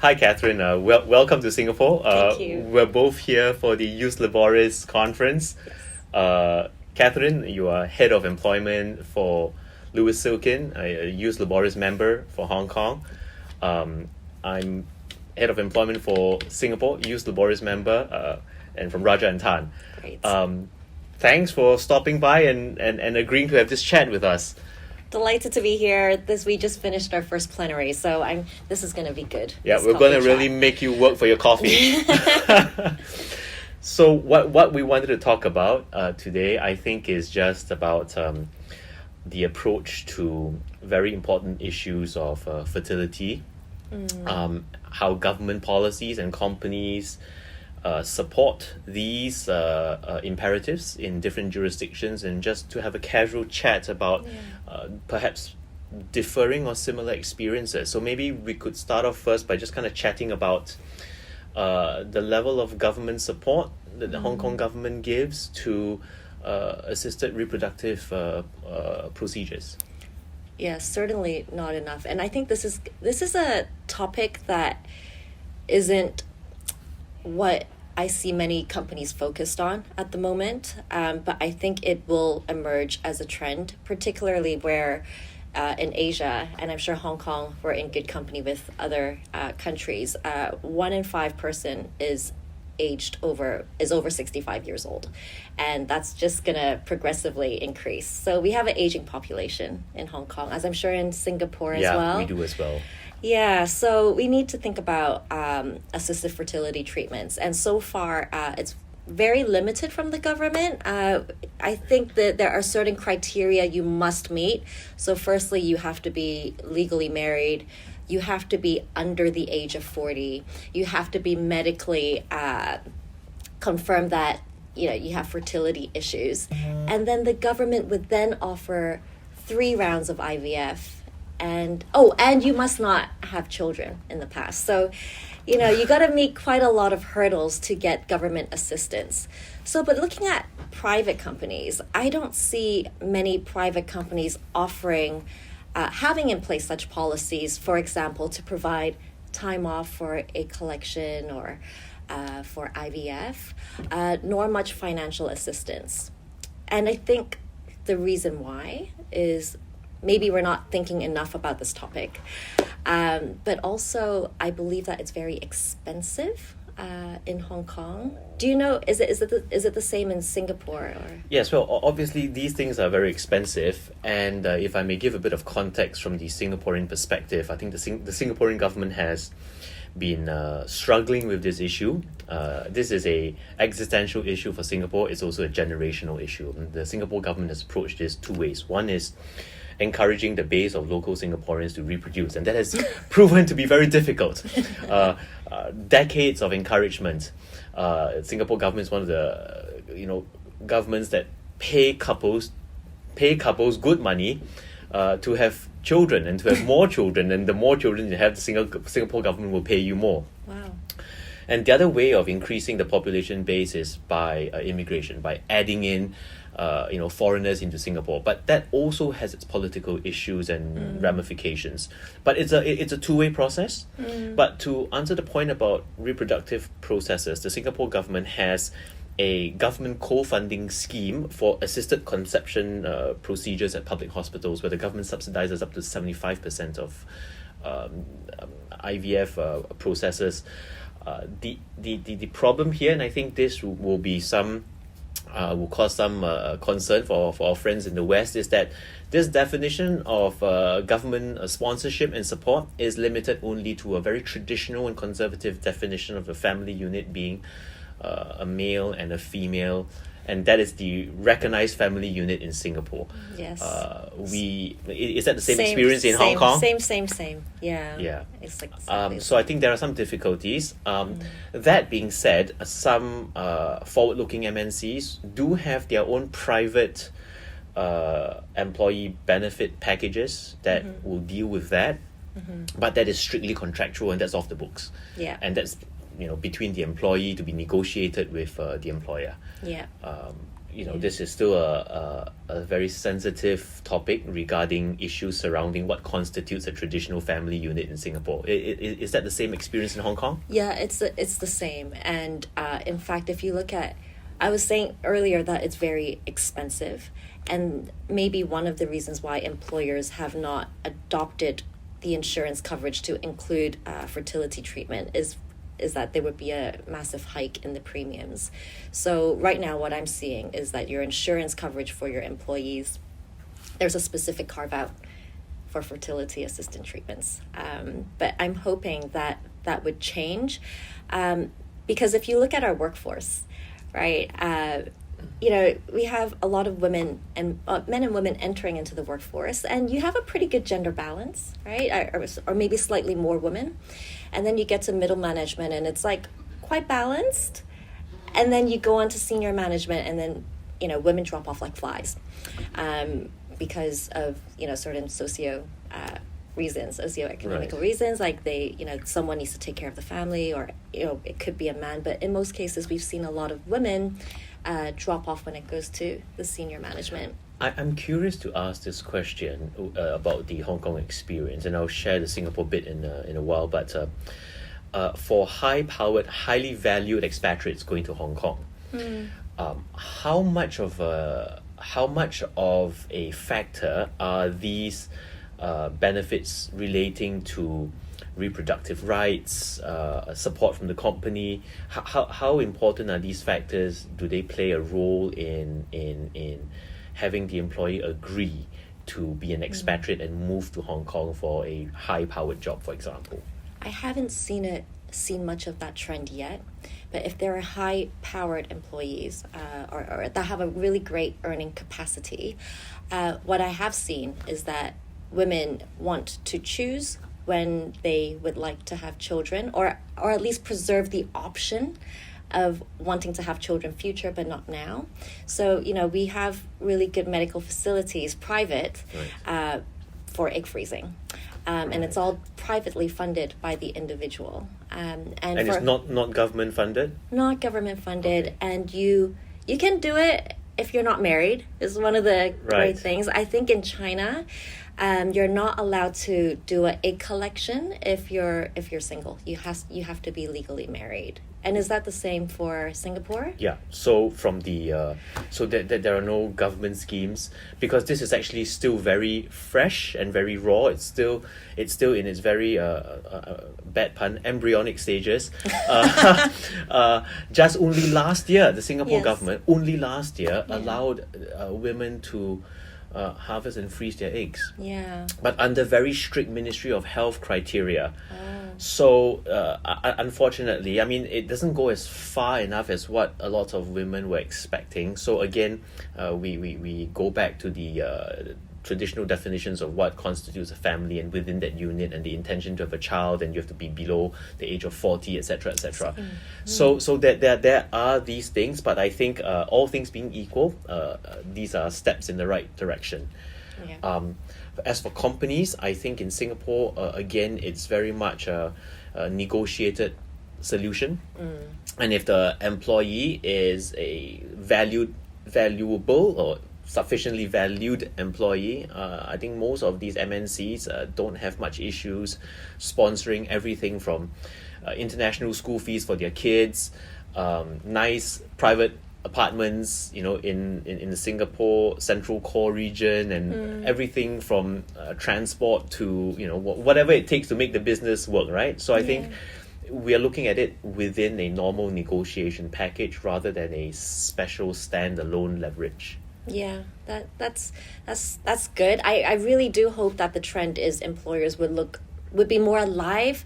Hi, Catherine. Welcome to Singapore. Thank you. We're both here for the Ius Laboris conference. Catherine, you are head of employment for Louis Silkin, a Ius Laboris member for Hong Kong. I'm head of employment for Singapore, Ius Laboris member, and from Raja and Tan. Great. Thanks for stopping by and agreeing to have this chat with us. Delighted to be here. We just finished our first plenary, so this is going to be good. Yeah, we're going to really make you work for your coffee. So what we wanted to talk about today, I think, is just about the approach to very important issues of fertility, how government policies and companies support these imperatives in different jurisdictions, and just to have a casual chat about perhaps differing or similar experiences. So maybe we could start off first by just kind of chatting about the level of government support that the Hong Kong government gives to assisted reproductive procedures. Yeah, certainly not enough. And I think this is a topic that isn't what I see many companies focused on at the moment, but I think it will emerge as a trend, particularly where in Asia, and I'm sure Hong Kong, we're in good company with other countries, 1 in 5 person is over 65 years old, and that's just gonna progressively increase. So we have an aging population in Hong Kong, as I'm sure in Singapore as well. Yeah, we do as well. Yeah, so we need to think about assisted fertility treatments, and so far it's very limited from the government. I think that there are certain criteria you must meet. So firstly, you have to be legally married, you have to be under the age of 40, you have to be medically confirmed that you have fertility issues, and then the government would then offer 3 rounds of IVF. And you must not have children in the past. So, you got to meet quite a lot of hurdles to get government assistance. So, but looking at private companies, I don't see many private companies offering, having in place such policies, for example, to provide time off for a collection or for IVF, nor much financial assistance. And I think the reason why is maybe we're not thinking enough about this topic. But also, I believe that it's very expensive in Hong Kong. Do you know, is it the same in Singapore? Or? Yes, well, obviously these things are very expensive. And if I may give a bit of context from the Singaporean perspective, I think the Singaporean government has been struggling with this issue. This is a existential issue for Singapore. It's also a generational issue. The Singapore government has approached this 2 ways. One is encouraging the base of local Singaporeans to reproduce, and that has proven to be very difficult. Decades of encouragement. Singapore government is one of the governments that pay couples good money to have children and to have more children, and the more children you have, the Singapore government will pay you more. Wow. And the other way of increasing the population base is by immigration, by adding in foreigners into Singapore. But that also has its political issues and ramifications. But it's a two-way process. But to answer the point about reproductive processes, the Singapore government has a government co-funding scheme for assisted conception procedures at public hospitals, where the government subsidizes up to 75% of IVF processes. The problem here, and I think this will be will cause some concern for our friends in the West, is that this definition of government sponsorship and support is limited only to a very traditional and conservative definition of a family unit being a male and a female, and that is the recognized family unit in Singapore. Yes. Is that the same experience in Hong Kong? Same. Yeah. It's like so I think there are some difficulties. That being said, some forward-looking MNCs do have their own private employee benefit packages that will deal with that, but that is strictly contractual, and that's off the books. Yeah. And that's between the employee to be negotiated with the employer. Yeah. this is still a very sensitive topic regarding issues surrounding what constitutes a traditional family unit in Singapore. Is that the same experience in Hong Kong? Yeah, it's the same. And in fact, if you look at, I was saying earlier that it's very expensive. And maybe one of the reasons why employers have not adopted the insurance coverage to include fertility treatment is that there would be a massive hike in the premiums. So right now what I'm seeing is that your insurance coverage for your employees, there's a specific carve out for fertility assistant treatments. But I'm hoping that would change, because if you look at our workforce, right, we have a lot of women and men and women entering into the workforce, and you have a pretty good gender balance, right? Or maybe slightly more women. And then you get to middle management and it's like quite balanced. And then you go on to senior management, and then, women drop off like flies because of, certain socioeconomical reasons, like someone needs to take care of the family, or, it could be a man. But in most cases, we've seen a lot of women drop off when it goes to the senior management. I'm curious to ask this question about the Hong Kong experience, and I'll share the Singapore bit in a while. But for high-powered, highly valued expatriates going to Hong Kong, how much of a factor are these benefits relating to reproductive rights, support from the company? How important are these factors? Do they play a role in having the employee agree to be an expatriate and move to Hong Kong for a high-powered job, for example? I haven't seen much of that trend yet, but if there are high-powered employees or that have a really great earning capacity, what I have seen is that women want to choose when they would like to have children, or at least preserve the option of wanting to have children future but not now. So we have really good medical facilities, private, right, for egg freezing, and it's all privately funded by the individual, and it's not government funded. Not government funded. Okay. And you can do it if you're not married, is one of the great things. I think in China, you're not allowed to do an egg collection if you're single. You have to be legally married. And is that the same for Singapore? Yeah. So from the so that there are no government schemes, because this is actually still very fresh and very raw. It's still in its very bad pun, embryonic stages. Just only last year, the Singapore government allowed women to harvest and freeze their eggs. Yeah. But under very strict Ministry of Health criteria. So unfortunately, I mean, it doesn't go as far enough as what a lot of women were expecting. So again, we go back to the traditional definitions of what constitutes a family, and within that unit, and the intention to have a child, and you have to be below the age of 40, etc., etc. So that there are these things, but I think all things being equal, these are steps in the right direction. Yeah. As for companies, I think in Singapore, again, it's very much a negotiated solution. And if the employee is a valuable or sufficiently valued employee, I think most of these MNCs don't have much issues sponsoring everything from international school fees for their kids, nice private apartments, in the Singapore Central Core region, and everything from transport to whatever it takes to make the business work, right? So I think we are looking at it within a normal negotiation package rather than a special standalone leverage. Yeah, that's good. I really do hope that the trend is employers would be more alive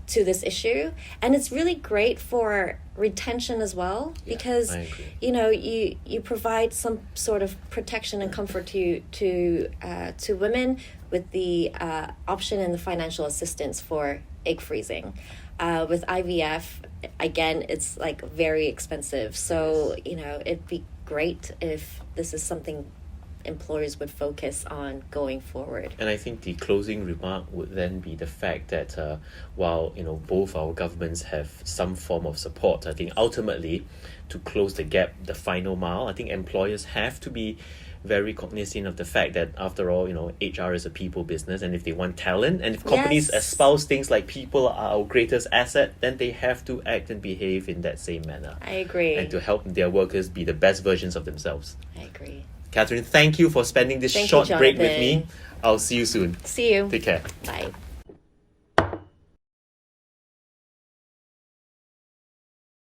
to this issue, and it's really great for retention as well, because you provide some sort of protection and comfort to women with the option and the financial assistance for egg freezing. With IVF, again, it's very expensive, so it'd be great if this is something employers would focus on going forward. And I think the closing remark would then be the fact that while both our governments have some form of support, I think ultimately to close the gap, the final mile, I think employers have to be very cognizant of the fact that after all, HR is a people business, and if they want talent, and if companies Yes. espouse things like people are our greatest asset, then they have to act and behave in that same manner. I agree. And to help their workers be the best versions of themselves. I agree. Catherine, thank you for spending this Thank you, short break with me. Jonathan. I'll see you soon. See you. Take care. Bye.